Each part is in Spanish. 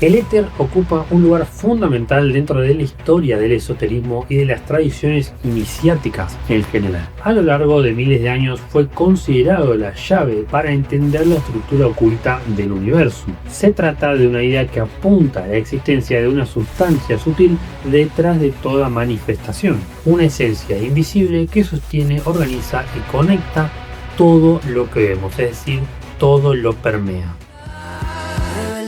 El éter ocupa un lugar fundamental dentro de la historia del esoterismo y de las tradiciones iniciáticas en general. A lo largo de miles de años fue considerado la llave para entender la estructura oculta del universo. Se trata de una idea que apunta a la existencia de una sustancia sutil detrás de toda manifestación, una esencia invisible que sostiene, organiza y conecta todo lo que vemos, es decir, todo lo permea.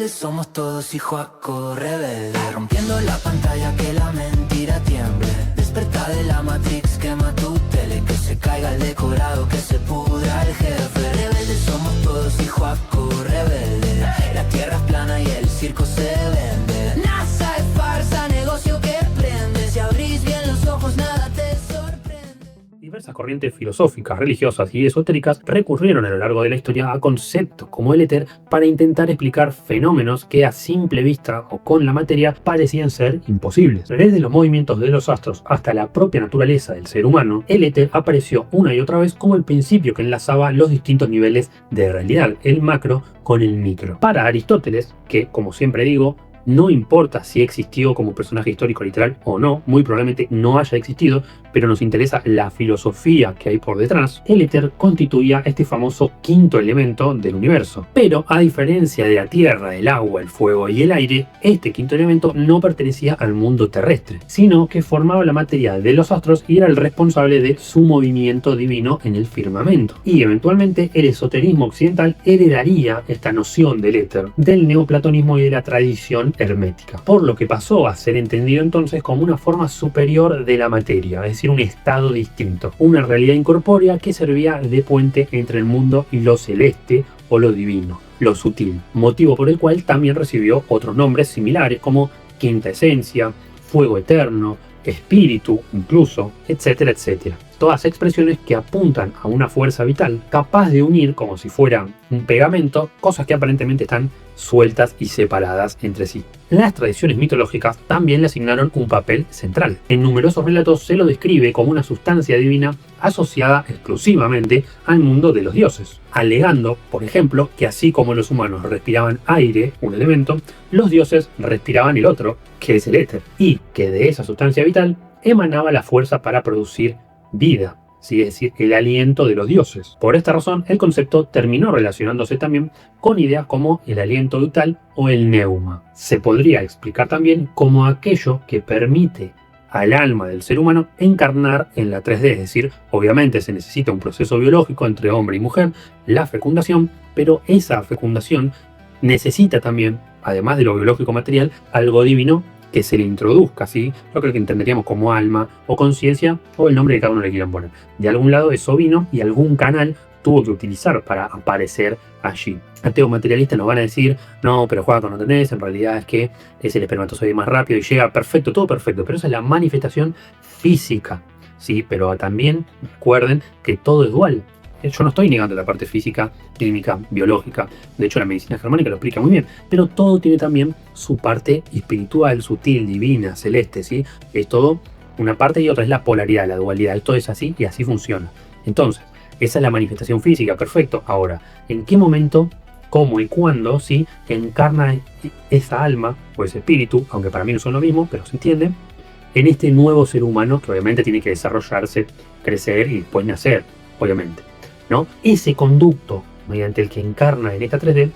Somos todos hijuaco rebelde, rompiendo la pantalla que la mentira tiemble. Desperta de la Matrix, quema tu tele, que se caiga el decorado, que se pudra el jefe. Rebeldes somos todos hijuaco rebelde. La tierra es plana y el circo se vende. NASA es farsa, negocio que prende. Si abrís bien los ojos nada te sorprende. Diversas corrientes filosóficas, religiosas y esotéricas recurrieron a lo largo de la historia a conceptos como el éter para intentar explicar fenómenos que a simple vista o con la materia parecían ser imposibles. Desde los movimientos de los astros hasta la propia naturaleza del ser humano, el éter apareció una y otra vez como el principio que enlazaba los distintos niveles de realidad, el macro con el micro. Para Aristóteles, que como siempre digo, no importa si existió como personaje histórico literal o no, muy probablemente no haya existido, pero nos interesa la filosofía que hay por detrás. El éter constituía este famoso quinto elemento del universo. Pero a diferencia de la tierra, el agua, el fuego y el aire, este quinto elemento no pertenecía al mundo terrestre, sino que formaba la materia de los astros y era el responsable de su movimiento divino en el firmamento. Y eventualmente el esoterismo occidental heredaría esta noción del éter, del neoplatonismo y de la tradición hermética, por lo que pasó a ser entendido entonces como una forma superior de la materia, es decir, un estado distinto, una realidad incorpórea que servía de puente entre el mundo y lo celeste o lo divino, lo sutil, motivo por el cual también recibió otros nombres similares como quinta esencia, fuego eterno, espíritu incluso, etcétera, etcétera. Todas expresiones que apuntan a una fuerza vital capaz de unir, como si fuera un pegamento, cosas que aparentemente están sueltas y separadas entre sí. Las tradiciones mitológicas también le asignaron un papel central. En numerosos relatos se lo describe como una sustancia divina asociada exclusivamente al mundo de los dioses, alegando, por ejemplo, que así como los humanos respiraban aire, un elemento, los dioses respiraban el otro, que es el éter, y que de esa sustancia vital emanaba la fuerza para producir vida, ¿sí? Es decir, el aliento de los dioses. Por esta razón, el concepto terminó relacionándose también con ideas como el aliento vital o el neuma. Se podría explicar también como aquello que permite al alma del ser humano encarnar en la 3D, es decir, obviamente se necesita un proceso biológico entre hombre y mujer, la fecundación, pero esa fecundación necesita también, además de lo biológico material, algo divino que se le introduzca, ¿sí? Lo que entenderíamos como alma o conciencia o el nombre que cada uno le quieran poner. De algún lado eso vino y algún canal tuvo que utilizar para aparecer allí. Ateos materialistas nos van a decir, no, pero Juaco, no tenés, en realidad es que es el espermatozoide más rápido y llega perfecto, todo perfecto, pero esa es la manifestación física, ¿sí? Pero también recuerden que todo es dual. Yo no estoy negando la parte física, química, biológica. De hecho, la medicina germánica lo explica muy bien. Pero todo tiene también su parte espiritual, sutil, divina, celeste, ¿sí? Es todo una parte y otra es la polaridad, la dualidad. Esto es así y así funciona. Entonces, esa es la manifestación física, perfecto. Ahora, ¿en qué momento, cómo y cuándo, sí, encarna esa alma o ese espíritu, aunque para mí no son lo mismo, pero se entiende, en este nuevo ser humano que obviamente tiene que desarrollarse, crecer y después nacer, obviamente, ¿no? Ese conducto mediante el que encarna en esta 3D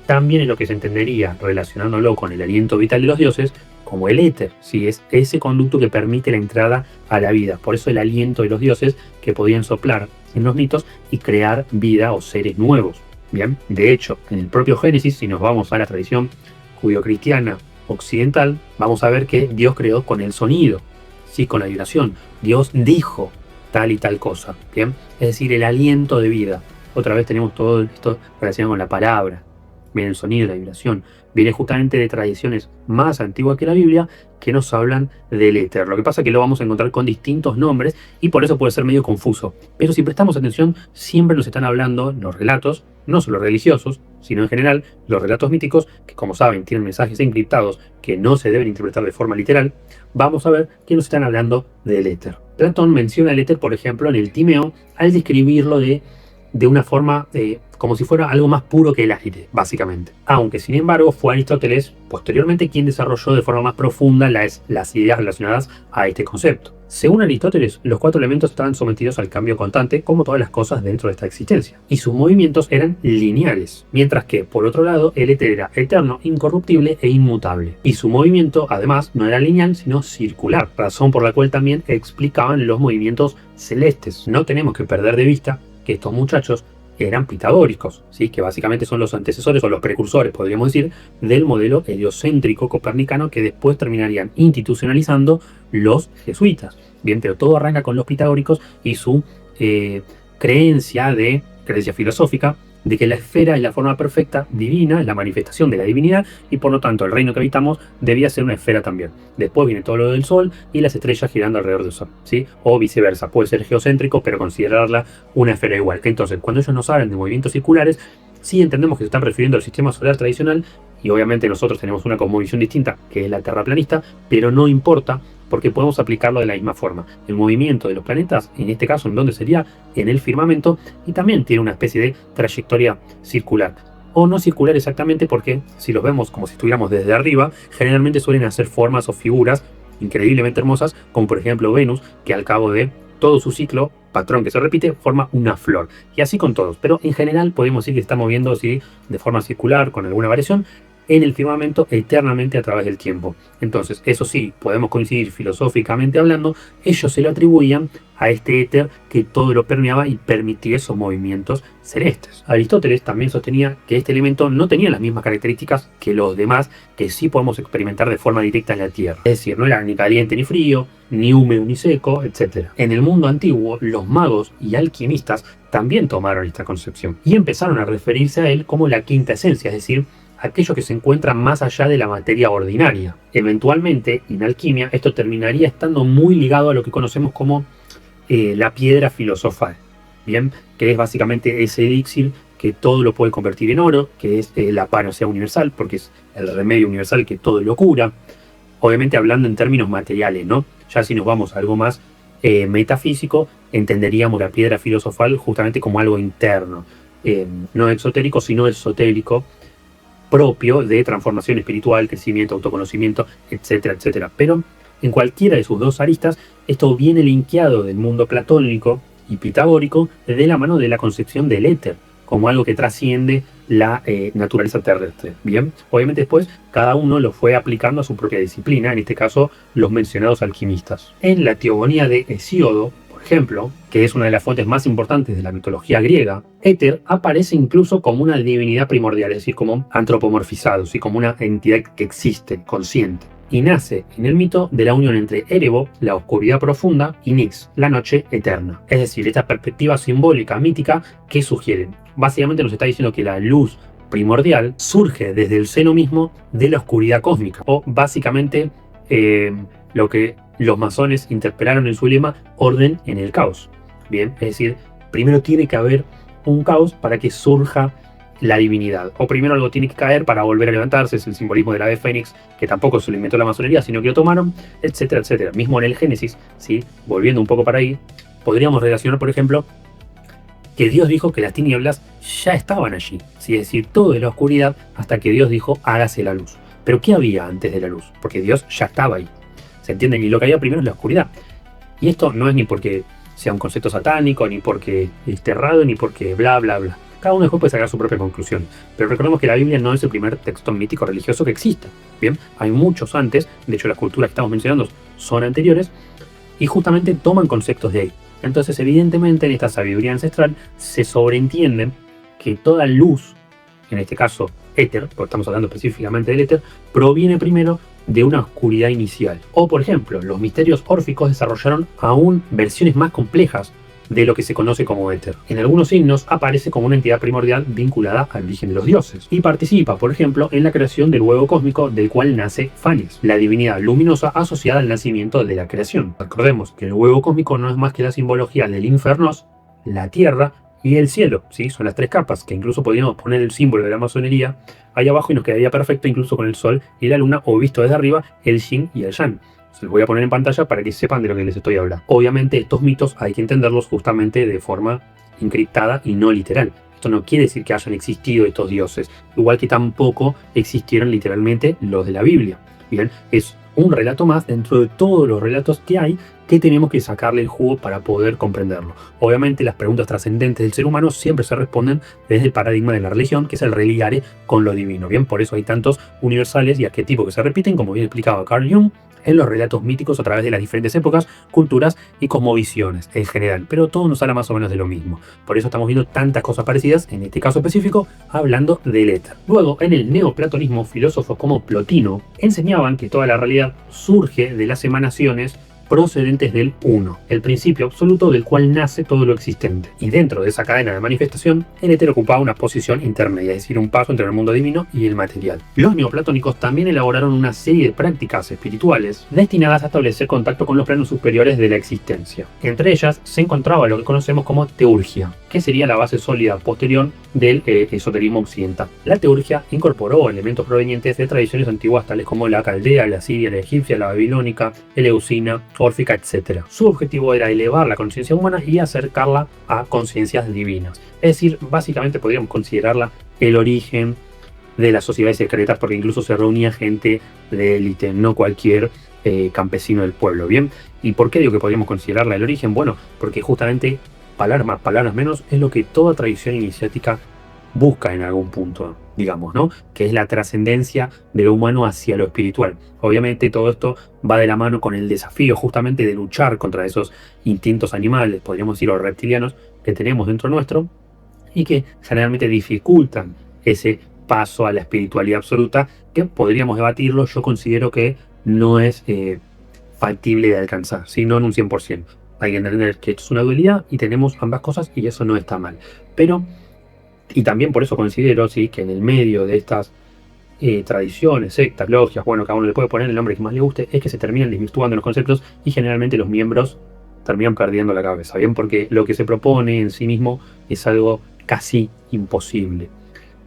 también es lo que se entendería, relacionándolo con el aliento vital de los dioses, como el éter, ¿sí? Es ese conducto que permite la entrada a la vida. Por eso el aliento de los dioses que podían soplar en los mitos y crear vida o seres nuevos. Bien, de hecho, en el propio Génesis, si nos vamos a la tradición judio-cristiana occidental, vamos a ver que Dios creó con el sonido, ¿sí? Con la vibración. Dios dijo tal y tal cosa, ¿bien? Es decir, el aliento de vida. Otra vez tenemos todo esto relacionado con la palabra, bien, el sonido, la vibración. Viene justamente de tradiciones más antiguas que la Biblia que nos hablan del éter. Lo que pasa es que lo vamos a encontrar con distintos nombres y por eso puede ser medio confuso. Pero si prestamos atención, siempre nos están hablando los relatos, no solo religiosos, sino en general los relatos míticos, que como saben tienen mensajes encriptados que no se deben interpretar de forma literal. Vamos a ver que nos están hablando del éter. Platón menciona el éter, por ejemplo, en el Timeo, al describirlo de de una forma como si fuera algo más puro que el aire, básicamente. Aunque, sin embargo, fue Aristóteles posteriormente quien desarrolló de forma más profunda las ideas relacionadas a este concepto. Según Aristóteles, los 4 elementos estaban sometidos al cambio constante, como todas las cosas dentro de esta existencia, y sus movimientos eran lineales, mientras que, por otro lado, el éter era eterno, incorruptible e inmutable, y su movimiento, además, no era lineal, sino circular, razón por la cual también explicaban los movimientos celestes. No tenemos que perder de vista que estos muchachos eran pitagóricos, ¿sí? Que básicamente son los antecesores o los precursores, podríamos decir, del modelo heliocéntrico copernicano que después terminarían institucionalizando los jesuitas. Bien, pero todo arranca con los pitagóricos y su creencia filosófica de que la esfera es la forma perfecta divina, la manifestación de la divinidad, y por lo tanto el reino que habitamos debía ser una esfera también. Después viene todo lo del sol y las estrellas girando alrededor del sol, ¿sí? O viceversa, puede ser geocéntrico pero considerarla una esfera igual. Entonces, cuando ellos nos hablan de movimientos circulares, sí entendemos que se están refiriendo al sistema solar tradicional, y obviamente nosotros tenemos una cosmovisión distinta que es la terraplanista, pero no importa, porque podemos aplicarlo de la misma forma. El movimiento de los planetas, en este caso, ¿en dónde sería? En el firmamento, y también tiene una especie de trayectoria circular. O no circular exactamente, porque si los vemos como si estuviéramos desde arriba, generalmente suelen hacer formas o figuras increíblemente hermosas, como por ejemplo Venus, que al cabo de todo su ciclo, patrón que se repite, forma una flor. Y así con todos. Pero en general podemos decir que está moviendo así de forma circular, con alguna variación, en el firmamento eternamente a través del tiempo. Entonces, eso sí, podemos coincidir filosóficamente hablando, ellos se lo atribuían a este éter que todo lo permeaba y permitía esos movimientos celestes. Aristóteles también sostenía que este elemento no tenía las mismas características que los demás que sí podemos experimentar de forma directa en la Tierra. Es decir, no era ni caliente ni frío, ni húmedo ni seco, etc. En el mundo antiguo, los magos y alquimistas también tomaron esta concepción y empezaron a referirse a él como la quinta esencia, es decir, aquello que se encuentra más allá de la materia ordinaria. Eventualmente, en alquimia, esto terminaría estando muy ligado a lo que conocemos como la piedra filosofal, ¿bien? Que es básicamente ese elixir que todo lo puede convertir en oro, que es la panacea universal, porque es el remedio universal que todo lo cura. Obviamente hablando en términos materiales, ¿no? Ya si nos vamos a algo más metafísico, entenderíamos la piedra filosofal justamente como algo interno, no exotérico, sino esotérico, propio de transformación espiritual, crecimiento, autoconocimiento, etcétera, etcétera. Pero en cualquiera de sus dos aristas, esto viene linkeado del mundo platónico y pitagórico de la mano de la concepción del éter, como algo que trasciende la naturaleza terrestre. Bien, obviamente después cada uno lo fue aplicando a su propia disciplina, en este caso los mencionados alquimistas. En la teogonía de Hesíodo, por ejemplo, que es una de las fuentes más importantes de la mitología griega, Éter aparece incluso como una divinidad primordial, es decir, como antropomorfizado, ¿sí? Como una entidad que existe, consciente. Y nace en el mito de la unión entre Erebo, la oscuridad profunda, y Nix, la noche eterna. Es decir, esta perspectiva simbólica, mítica, que sugiere. Básicamente nos está diciendo que la luz primordial surge desde el seno mismo de la oscuridad cósmica, o básicamente lo que los masones interpelaron en su lema, orden en el caos. Bien, es decir, primero tiene que haber un caos para que surja la divinidad. O primero algo tiene que caer para volver a levantarse, es el simbolismo de la ave fénix, que tampoco se lo inventó la masonería, sino que lo tomaron, etcétera, etcétera. Mismo en el Génesis, ¿sí? Volviendo un poco para ahí, podríamos relacionar, por ejemplo, que Dios dijo que las tinieblas ya estaban allí, ¿sí? Es decir, todo de la oscuridad hasta que Dios dijo, hágase la luz. Pero ¿qué había antes de la luz? Porque Dios ya estaba ahí. ¿Se entiende? Y lo que había primero es la oscuridad. Y esto no es ni porque sea un concepto satánico, ni porque esté errado, ni porque bla, bla, bla. Cada uno después puede sacar su propia conclusión. Pero recordemos que la Biblia no es el primer texto mítico religioso que exista. Bien, hay muchos antes, de hecho las culturas que estamos mencionando son anteriores, y justamente toman conceptos de ahí. Entonces, evidentemente, en esta sabiduría ancestral se sobreentiende que toda luz, en este caso éter, porque estamos hablando específicamente del éter, proviene primero de una oscuridad inicial. O, por ejemplo, los misterios órficos desarrollaron aún versiones más complejas de lo que se conoce como éter. En algunos signos aparece como una entidad primordial vinculada al origen de los dioses y participa, por ejemplo, en la creación del huevo cósmico del cual nace Fanes, la divinidad luminosa asociada al nacimiento de la creación. Recordemos que el huevo cósmico no es más que la simbología del infernos, la tierra y el cielo, ¿sí? Son las tres capas que incluso podríamos poner el símbolo de la masonería ahí abajo y nos quedaría perfecto incluso con el sol y la luna, o visto desde arriba, el yin y el yang. Se los voy a poner en pantalla para que sepan de lo que les estoy hablando. Obviamente estos mitos hay que entenderlos justamente de forma encriptada y no literal. Esto no quiere decir que hayan existido estos dioses, igual que tampoco existieron literalmente los de la Biblia. Bien, es un relato más dentro de todos los relatos que hay que tenemos que sacarle el jugo para poder comprenderlo. Obviamente las preguntas trascendentes del ser humano siempre se responden desde el paradigma de la religión, que es el religare con lo divino. Bien, por eso hay tantos universales y arquetipos que se repiten, como bien explicaba Carl Jung, en los relatos míticos a través de las diferentes épocas, culturas y cosmovisiones en general. Pero todo nos habla más o menos de lo mismo. Por eso estamos viendo tantas cosas parecidas, en este caso específico, hablando del éter. Luego, en el neoplatonismo, filósofos como Plotino enseñaban que toda la realidad surge de las emanaciones procedentes del uno, el principio absoluto del cual nace todo lo existente. Y dentro de esa cadena de manifestación, el éter ocupaba una posición intermedia, es decir, un paso entre el mundo divino y el material. Los neoplatónicos también elaboraron una serie de prácticas espirituales destinadas a establecer contacto con los planos superiores de la existencia. Entre ellas se encontraba lo que conocemos como teurgia, que sería la base sólida posterior del esoterismo occidental. La teurgia incorporó elementos provenientes de tradiciones antiguas tales como la caldea, la siria, la egipcia, la babilónica, eleusina, órfica, etc. Su objetivo era elevar la conciencia humana y acercarla a conciencias divinas. Es decir, básicamente podríamos considerarla el origen de las sociedades secretas, porque incluso se reunía gente de élite, no cualquier campesino del pueblo. Bien, ¿y por qué digo que podríamos considerarla el origen? Bueno, porque justamente palabras más, palabras menos, es lo que toda tradición iniciática busca en algún punto, digamos, ¿no? Que es la trascendencia de lo humano hacia lo espiritual. Obviamente todo esto va de la mano con el desafío justamente de luchar contra esos instintos animales, podríamos decir, o reptilianos, que tenemos dentro nuestro y que generalmente dificultan ese paso a la espiritualidad absoluta, que podríamos debatirlo. Yo considero que no es factible de alcanzar, sino en un 100%. Hay que entender que esto es una dualidad y tenemos ambas cosas y eso no está mal. Pero, y también por eso considero, sí, que en el medio de estas tradiciones, sectas, logias, bueno, cada uno le puede poner el nombre que más le guste, es que se terminan desvirtuando los conceptos y generalmente los miembros terminan perdiendo la cabeza, ¿bien? Porque lo que se propone en sí mismo es algo casi imposible.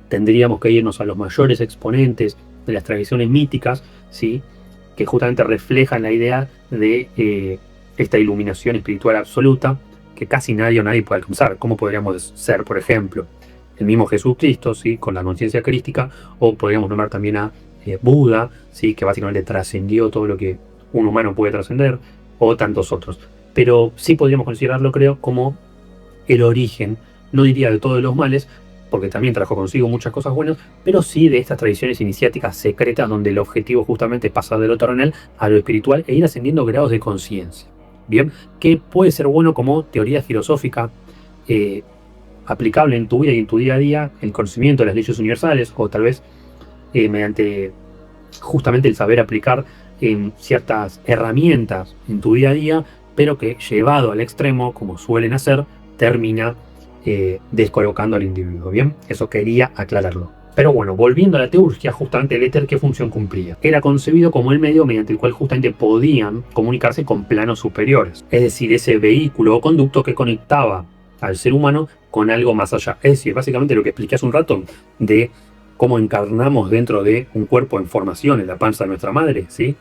Tendríamos que irnos a los mayores exponentes de las tradiciones míticas, ¿sí? Que justamente reflejan la idea de esta iluminación espiritual absoluta que casi nadie o nadie puede alcanzar. ¿Cómo podríamos ser, por ejemplo, el mismo Jesucristo, ¿sí? Con la conciencia crística, o podríamos nombrar también a Buda, ¿sí? Que básicamente trascendió todo lo que un humano puede trascender, o tantos otros. Pero sí podríamos considerarlo, creo, como el origen, no diría de todos los males, porque también trajo consigo muchas cosas buenas, pero sí de estas tradiciones iniciáticas secretas donde el objetivo justamente es pasar de lo terrenal a lo espiritual e ir ascendiendo grados de conciencia. Bien, que puede ser bueno como teoría filosófica aplicable en tu vida y en tu día a día, el conocimiento de las leyes universales, o tal vez mediante justamente el saber aplicar ciertas herramientas en tu día a día, pero que llevado al extremo, como suelen hacer, termina descolocando al individuo. Bien, eso quería aclararlo. Pero bueno, volviendo a la teurgia, justamente el éter, ¿qué función cumplía? Era concebido como el medio mediante el cual justamente podían comunicarse con planos superiores. Es decir, ese vehículo o conducto que conectaba al ser humano con algo más allá. Es decir, básicamente lo que expliqué hace un rato de cómo encarnamos dentro de un cuerpo en formación en la panza de nuestra madre, ¿sí?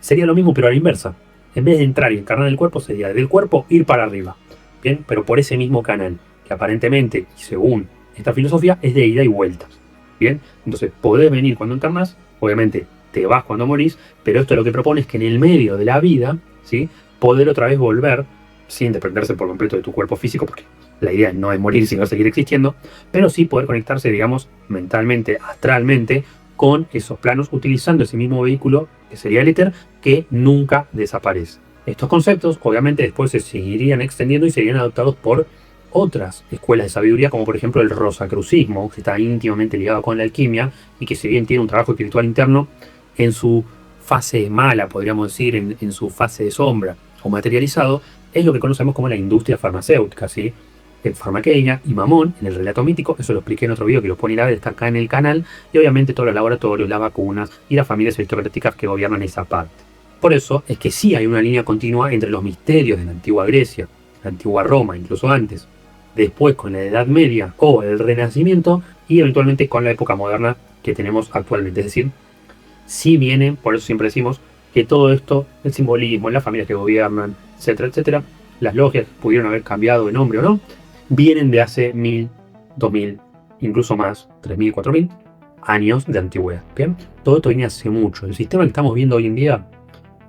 Sería lo mismo, pero a la inversa. En vez de entrar y encarnar el cuerpo, sería del cuerpo ir para arriba. Bien, pero por ese mismo canal, que aparentemente, y según esta filosofía, es de ida y vueltas. Bien, entonces podés venir cuando encarnas, obviamente te vas cuando morís, pero esto lo que propone es que en el medio de la vida, ¿sí? Poder otra vez volver, sin desprenderse por completo de tu cuerpo físico, porque la idea no es morir sino seguir existiendo, pero sí poder conectarse, digamos, mentalmente, astralmente, con esos planos, utilizando ese mismo vehículo, que sería el éter, que nunca desaparece. Estos conceptos, obviamente, después se seguirían extendiendo y serían adoptados por otras escuelas de sabiduría, como por ejemplo el rosacrucismo, que está íntimamente ligado con la alquimia y que si bien tiene un trabajo espiritual interno, en su fase mala, podríamos decir, en su fase de sombra o materializado, es lo que conocemos como la industria farmacéutica, ¿sí? Farmaqueia y Mamón, en el relato mítico, eso lo expliqué en otro video que lo ponen a ver, está acá en el canal, y obviamente todos los laboratorios, las vacunas y las familias aristocráticas que gobiernan esa parte. Por eso es que sí hay una línea continua entre los misterios de la antigua Grecia, la antigua Roma, incluso antes, después con la Edad Media o el Renacimiento y eventualmente con la época moderna que tenemos actualmente. Es decir, sí vienen, por eso siempre decimos que todo esto, el simbolismo, las familias que gobiernan, etcétera, etcétera, las logias pudieron haber cambiado de nombre o no, vienen de hace 1000, 2000, incluso más, 3000, 4000 años de antigüedad. Bien, todo esto viene hace mucho. El sistema que estamos viendo hoy en día,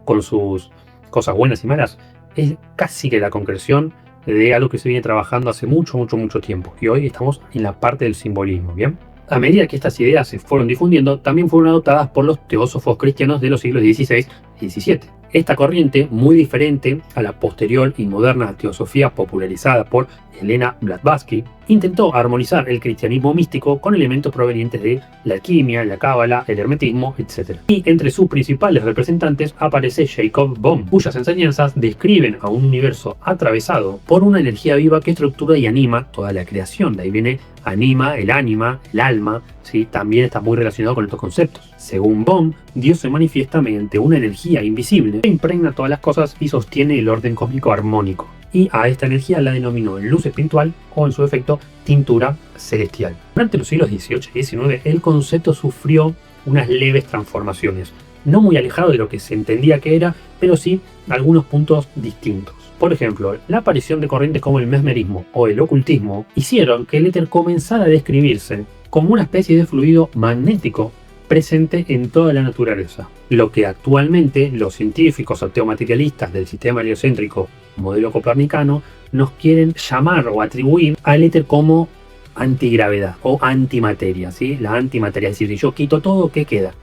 con sus cosas buenas y malas, es casi que la concreción de algo que se viene trabajando hace mucho tiempo. Y hoy estamos en la parte del simbolismo. Bien, a medida que estas ideas se fueron difundiendo, también fueron adoptadas por los teósofos cristianos de los siglos XVI y XVII. Esta corriente, muy diferente a la posterior y moderna teosofía popularizada por Helena Blavatsky, intentó armonizar el cristianismo místico con elementos provenientes de la alquimia, la cábala, el hermetismo, etc. Y entre sus principales representantes aparece Jacob Boehme, cuyas enseñanzas describen a un universo atravesado por una energía viva que estructura y anima toda la creación. De ahí viene anima, el ánima, el alma, ¿sí? También está muy relacionado con estos conceptos. Según Boehme, Dios se manifiesta mediante una energía invisible que impregna todas las cosas y sostiene el orden cósmico armónico. Y a esta energía la denominó luz espiritual o, en su efecto, tintura celestial. Durante los siglos XVIII y XIX, el concepto sufrió unas leves transformaciones, no muy alejado de lo que se entendía que era, pero sí algunos puntos distintos. Por ejemplo, la aparición de corrientes como el mesmerismo o el ocultismo hicieron que el éter comenzara a describirse como una especie de fluido magnético presente en toda la naturaleza, lo que actualmente los científicos ateomaterialistas del sistema heliocéntrico modelo copernicano nos quieren llamar o atribuir al éter como antigravedad o antimateria, ¿sí? La antimateria, es decir, si yo quito todo, ¿qué queda?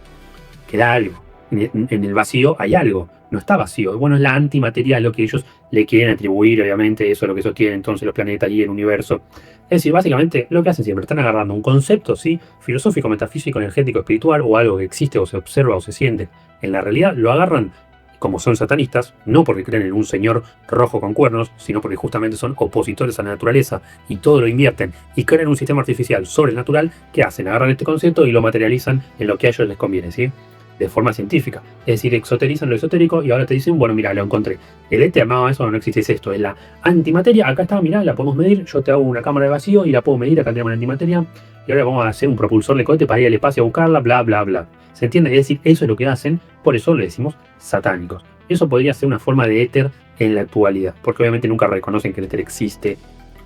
Queda algo. En el vacío hay algo, no está vacío. Bueno, es la antimateria lo que ellos le quieren atribuir, obviamente, eso es lo que sostienen entonces los planetas y el universo. Es decir, básicamente lo que hacen siempre, están agarrando un concepto, ¿sí? Filosófico, metafísico, energético, espiritual, o algo que existe o se observa o se siente en la realidad, lo agarran. Como son satanistas, no porque creen en un señor rojo con cuernos, sino porque justamente son opositores a la naturaleza y todo lo invierten y crean un sistema artificial sobrenatural que hacen, agarran este concepto y lo materializan en lo que a ellos les conviene, ¿sí? De forma científica. Es decir, exoterizan lo esotérico y ahora te dicen, bueno, mira, lo encontré. El éter, no, eso no existe, es esto, es la antimateria. Acá está, mira, la podemos medir, yo te hago una cámara de vacío y la puedo medir, acá tenemos la antimateria y ahora vamos a hacer un propulsor de cohete para ir al espacio a buscarla, bla, bla, bla. ¿Se entiende? Es decir, eso es lo que hacen, por eso le decimos satánicos. Eso podría ser una forma de éter en la actualidad, porque obviamente nunca reconocen que el éter existe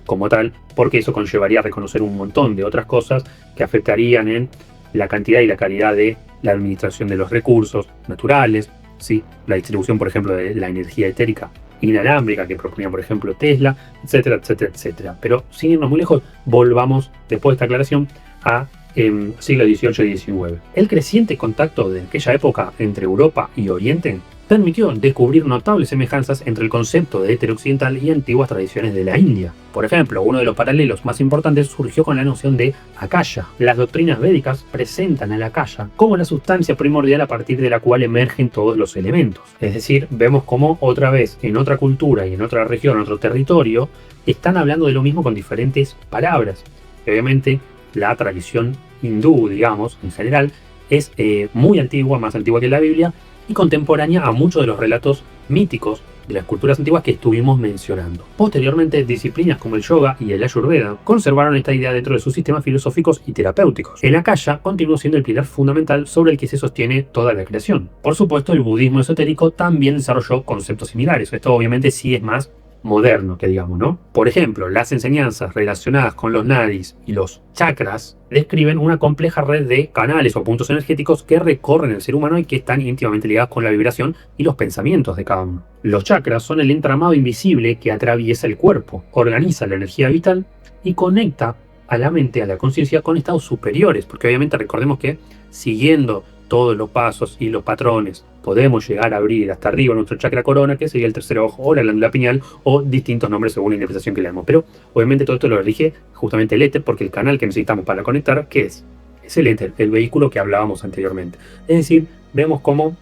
como tal, porque eso conllevaría a reconocer un montón de otras cosas que afectarían en la cantidad y la calidad de la administración de los recursos naturales, ¿sí? La distribución, por ejemplo, de la energía etérica inalámbrica que proponía, por ejemplo, Tesla, etcétera, etcétera, etcétera. Pero sin irnos muy lejos, volvamos, después de esta aclaración, a siglo XVIII y XIX. El creciente contacto de aquella época entre Europa y Oriente permitió descubrir notables semejanzas entre el concepto de éter occidental y antiguas tradiciones de la India. Por ejemplo, uno de los paralelos más importantes surgió con la noción de Akasha. Las doctrinas védicas presentan al Akasha como la sustancia primordial a partir de la cual emergen todos los elementos. Es decir, vemos cómo otra vez en otra cultura y en otra región, en otro territorio, están hablando de lo mismo con diferentes palabras. Y obviamente la tradición hindú, digamos, en general, es muy antigua, más antigua que la Biblia, y contemporánea a muchos de los relatos míticos de las culturas antiguas que estuvimos mencionando. Posteriormente, disciplinas como el yoga y el ayurveda conservaron esta idea dentro de sus sistemas filosóficos y terapéuticos. El Akasha continuó siendo el pilar fundamental sobre el que se sostiene toda la creación. Por supuesto, el budismo esotérico también desarrolló conceptos similares. Esto obviamente sí es más moderno, que digamos, ¿no? Por ejemplo, las enseñanzas relacionadas con los nadis y los chakras describen una compleja red de canales o puntos energéticos que recorren el ser humano y que están íntimamente ligados con la vibración y los pensamientos de cada uno. Los chakras son el entramado invisible que atraviesa el cuerpo, organiza la energía vital y conecta a la mente, a la conciencia, con estados superiores, porque obviamente recordemos que siguiendo todos los pasos y los patrones podemos llegar a abrir hasta arriba nuestro chakra corona, que sería el tercer ojo o la glándula pineal, o distintos nombres según la interpretación que le damos. Pero obviamente todo esto lo elige justamente el éter, porque el canal que necesitamos para conectar, ¿qué es? Es el éter, el vehículo que hablábamos anteriormente. Es decir, vemos cómo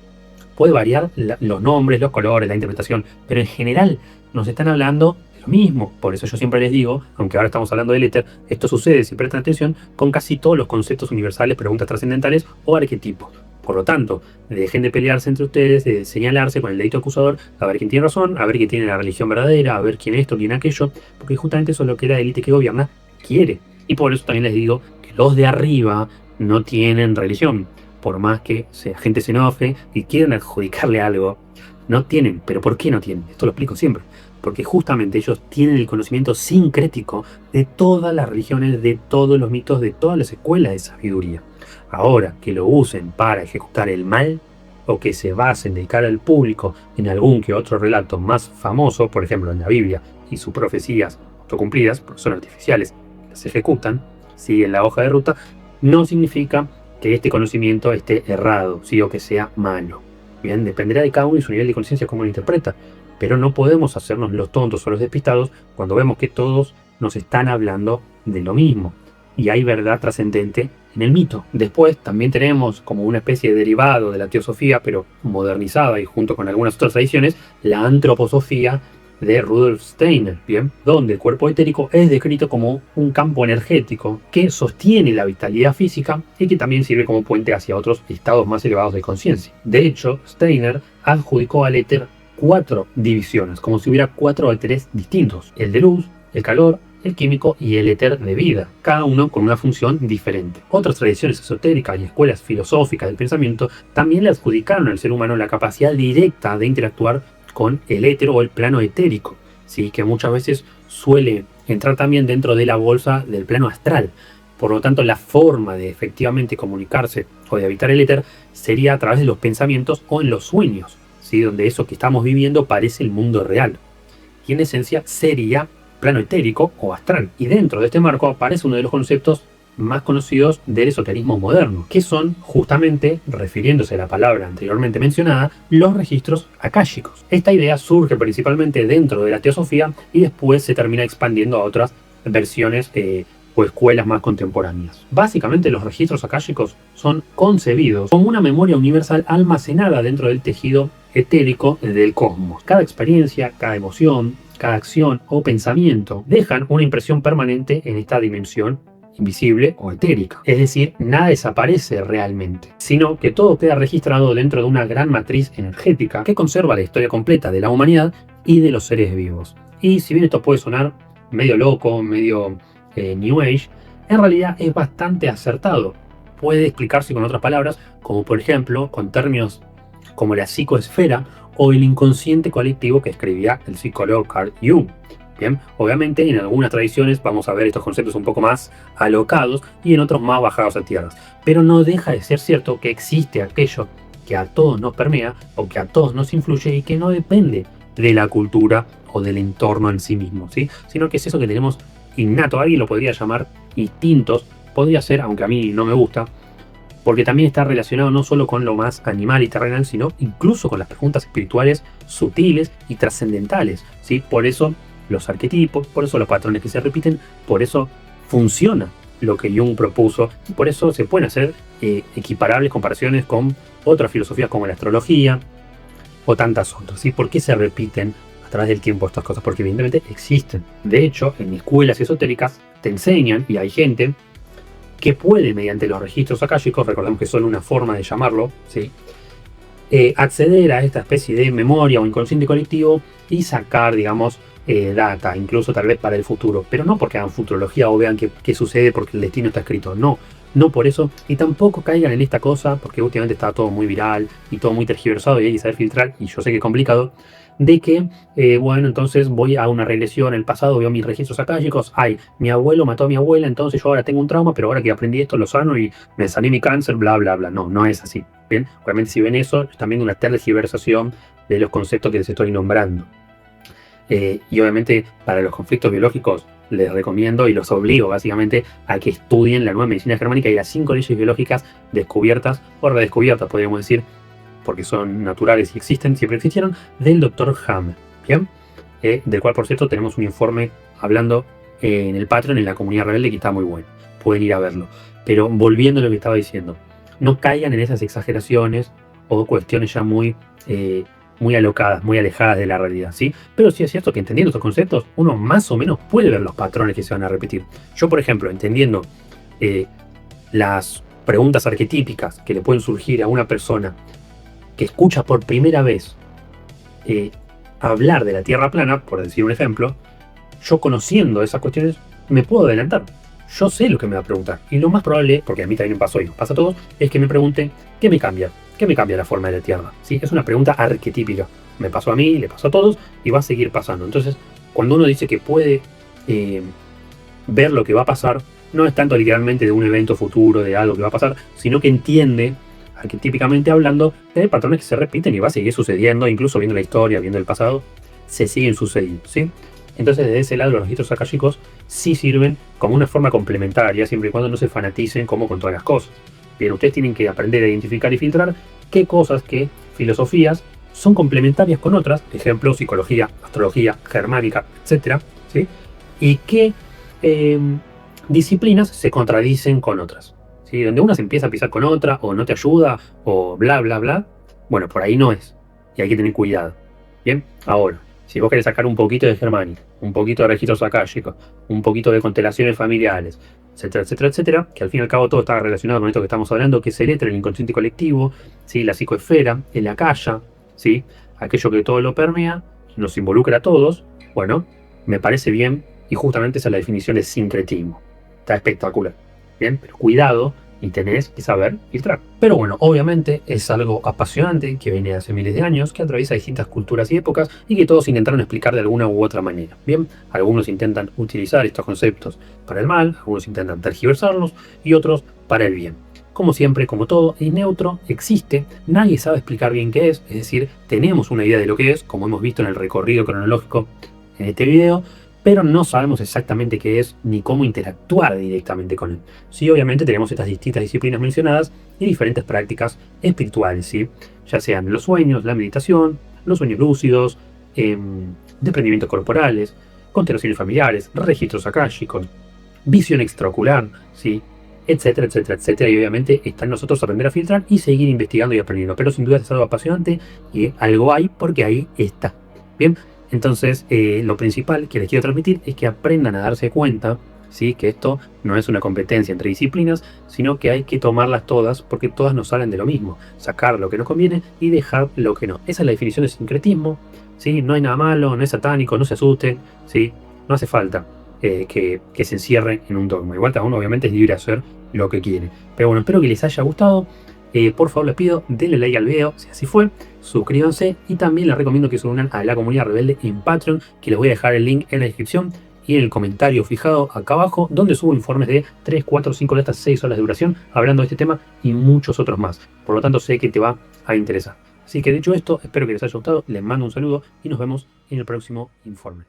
puede variar los nombres, los colores, la interpretación, pero en general nos están hablando de lo mismo. Por eso yo siempre les digo, aunque ahora estamos hablando del éter, esto sucede, si prestan atención, con casi todos los conceptos universales, preguntas trascendentales o arquetipos. Por lo tanto, dejen de pelearse entre ustedes, de señalarse con el dedito acusador, a ver quién tiene razón, a ver quién tiene la religión verdadera, a ver quién esto, quién aquello, porque justamente eso es lo que la élite que gobierna quiere. Y por eso también les digo que los de arriba no tienen religión. Por más que la gente se enoje y quieran adjudicarle algo, no tienen. ¿Pero por qué no tienen? Esto lo explico siempre. porque justamente ellos tienen el conocimiento sincrético de todas las religiones, de todos los mitos, de todas las escuelas de sabiduría. Ahora, que lo usen para ejecutar el mal, o que se basen de cara al público en algún que otro relato más famoso, por ejemplo en la Biblia, y sus profecías autocumplidas, porque son artificiales, se ejecutan, siguen la hoja de ruta, no significa que este conocimiento esté errado, ¿sí? O que sea malo. Bien, dependerá de cada uno y su nivel de conciencia cómo lo interpreta, pero no podemos hacernos los tontos o los despistados cuando vemos que todos nos están hablando de lo mismo, y hay verdad trascendente en el mito. Después también tenemos como una especie de derivado de la teosofía, pero modernizada y junto con algunas otras tradiciones, la antroposofía de Rudolf Steiner, ¿bien? Donde el cuerpo etérico es descrito como un campo energético que sostiene la vitalidad física y que también sirve como puente hacia otros estados más elevados de conciencia. De hecho, Steiner adjudicó al éter 4 divisiones, como si hubiera 4 éteres distintos: el de luz, el calor, el químico y el éter de vida, cada uno con una función diferente. Otras tradiciones esotéricas y escuelas filosóficas del pensamiento también le adjudicaron al ser humano la capacidad directa de interactuar con el éter o el plano etérico, ¿sí? Que muchas veces suele entrar también dentro de la bolsa del plano astral. Por lo tanto, la forma de efectivamente comunicarse o de habitar el éter sería a través de los pensamientos o en los sueños, ¿sí? Donde eso que estamos viviendo parece el mundo real. Y en esencia sería plano etérico o astral. Y dentro de este marco aparece uno de los conceptos más conocidos del esoterismo moderno, que son justamente, refiriéndose a la palabra anteriormente mencionada, los registros akáshicos. Esta idea surge principalmente dentro de la teosofía y después se termina expandiendo a otras versiones o escuelas más contemporáneas. Básicamente los registros akáshicos son concebidos como una memoria universal almacenada dentro del tejido etérico del cosmos. Cada experiencia, cada emoción, cada acción o pensamiento dejan una impresión permanente en esta dimensión invisible o etérica. Es decir, nada desaparece realmente, sino que todo queda registrado dentro de una gran matriz energética que conserva la historia completa de la humanidad y de los seres vivos. Y si bien esto puede sonar medio loco, medio New Age, en realidad es bastante acertado. Puede explicarse con otras palabras, como por ejemplo con términos como la psicoesfera o el inconsciente colectivo que escribía el psicólogo Carl Jung. Bien, obviamente en algunas tradiciones vamos a ver estos conceptos un poco más alocados y en otros más bajados a tierra. Pero no deja de ser cierto que existe aquello que a todos nos permea o que a todos nos influye y que no depende de la cultura o del entorno en sí mismo, ¿sí? Sino que es eso que tenemos innato. Alguien lo podría llamar instintos, podría ser, aunque a mí no me gusta, porque también está relacionado no solo con lo más animal y terrenal, sino incluso con las preguntas espirituales sutiles y trascendentales, ¿sí? Por eso los arquetipos, por eso los patrones que se repiten, por eso funciona lo que Jung propuso, y por eso se pueden hacer equiparables comparaciones con otras filosofías como la astrología o tantas otras, ¿sí? ¿Por qué se repiten a través del tiempo estas cosas? Porque evidentemente existen. De hecho, en escuelas esotéricas te enseñan, y hay gente que puede, mediante los registros akáshicos, recordemos que son una forma de llamarlo, ¿sí? Acceder a esta especie de memoria o inconsciente colectivo y sacar, digamos, data, incluso tal vez para el futuro, pero no porque hagan futurología o vean qué sucede porque el destino está escrito, no por eso, y tampoco caigan en esta cosa, porque últimamente está todo muy viral y todo muy tergiversado y hay que saber filtrar, y yo sé que es complicado, de que, bueno, entonces voy a una regresión en el pasado, veo mis registros akáshicos, mi abuelo mató a mi abuela, entonces yo ahora tengo un trauma, pero ahora que aprendí esto lo sano y me sané mi cáncer, bla, bla, bla. No es así, ¿bien? Obviamente si ven eso, es también una tergiversación de los conceptos que les estoy nombrando. Y obviamente para los conflictos biológicos les recomiendo y los obligo básicamente a que estudien la nueva medicina germánica y las 5 leyes biológicas descubiertas o redescubiertas, podríamos decir, porque son naturales y existen, siempre existieron, del Dr. Hammer, ¿bien? Del cual, por cierto, tenemos un informe hablando en el Patreon, en la comunidad rebelde, que está muy bueno. Pueden ir a verlo. Pero volviendo a lo que estaba diciendo, no caigan en esas exageraciones o cuestiones ya muy alocadas, muy alejadas de la realidad, ¿sí? Pero sí es cierto que entendiendo estos conceptos, uno más o menos puede ver los patrones que se van a repetir. Yo, por ejemplo, entendiendo las preguntas arquetípicas que le pueden surgir a una persona que escucha por primera vez hablar de la Tierra plana, por decir un ejemplo, yo conociendo esas cuestiones me puedo adelantar. Yo sé lo que me va a preguntar. Y lo más probable, porque a mí también me pasó y nos pasa a todos, es que me pregunte, ¿qué me cambia? ¿Qué me cambia la forma de la Tierra? ¿Sí? Es una pregunta arquetípica. Me pasó a mí, le pasó a todos y va a seguir pasando. Entonces, cuando uno dice que puede ver lo que va a pasar, no es tanto literalmente de un evento futuro, de algo que va a pasar, sino que entiende, arquetípicamente hablando, que hay patrones que se repiten y va a seguir sucediendo, incluso viendo la historia, viendo el pasado, se siguen sucediendo, ¿sí? Entonces, desde ese lado, los registros akáshicos sí sirven como una forma complementaria, siempre y cuando no se fanaticen como con todas las cosas. Bien, ustedes tienen que aprender a identificar y filtrar qué cosas, qué filosofías son complementarias con otras, ejemplo, psicología, astrología, germánica, etcétera, ¿sí? Y qué disciplinas se contradicen con otras, ¿sí? Donde una se empieza a pisar con otra, o no te ayuda, o bla, bla, bla. Bueno, por ahí no es. Y hay que tener cuidado. Bien, ahora, si vos querés sacar un poquito de germánica, un poquito de registros akáshicos, un poquito de constelaciones familiares, etcétera, etcétera, etcétera, que al fin y al cabo todo está relacionado con esto que estamos hablando, que es el éter, el inconsciente colectivo, ¿sí? La psicoesfera, el akasha, ¿sí? Aquello que todo lo permea, nos involucra a todos. Bueno, me parece bien, y justamente esa es la definición de sincretismo. Está espectacular. Bien, pero cuidado, y tenés que saber filtrar. Pero bueno, obviamente es algo apasionante que viene de hace miles de años, que atraviesa distintas culturas y épocas y que todos intentaron explicar de alguna u otra manera. Bien, algunos intentan utilizar estos conceptos para el mal, algunos intentan tergiversarlos y otros para el bien. Como siempre, como todo, es neutro, existe, nadie sabe explicar bien qué es decir, tenemos una idea de lo que es, como hemos visto en el recorrido cronológico en este video, pero no sabemos exactamente qué es ni cómo interactuar directamente con él. Sí, obviamente tenemos estas distintas disciplinas mencionadas y diferentes prácticas espirituales, ¿sí? Ya sean los sueños, la meditación, los sueños lúcidos, desprendimientos corporales, constelaciones familiares, registros akáshicos, visión extraocular, ¿sí? Etcétera, etcétera, etcétera. Y obviamente está en nosotros aprender a filtrar y seguir investigando y aprendiendo. Pero sin duda es algo apasionante y algo hay porque ahí está. Bien. Entonces, lo principal que les quiero transmitir es que aprendan a darse cuenta, ¿sí? Que esto no es una competencia entre disciplinas, sino que hay que tomarlas todas porque todas nos salen de lo mismo. Sacar lo que nos conviene y dejar lo que no. Esa es la definición de sincretismo, ¿sí? No hay nada malo, no es satánico, no se asusten, ¿sí? No hace falta que se encierren en un dogma. Igual cada uno obviamente es libre de hacer lo que quiere. Pero bueno, espero que les haya gustado. Por favor les pido, denle like al video si así fue, suscríbanse y también les recomiendo que se unan a la comunidad rebelde en Patreon, que les voy a dejar el link en la descripción y en el comentario fijado acá abajo, donde subo informes de 3, 4, 5 de estas 6 horas de duración hablando de este tema y muchos otros más. Por lo tanto sé que te va a interesar. Así que dicho esto, espero que les haya gustado, les mando un saludo y nos vemos en el próximo informe.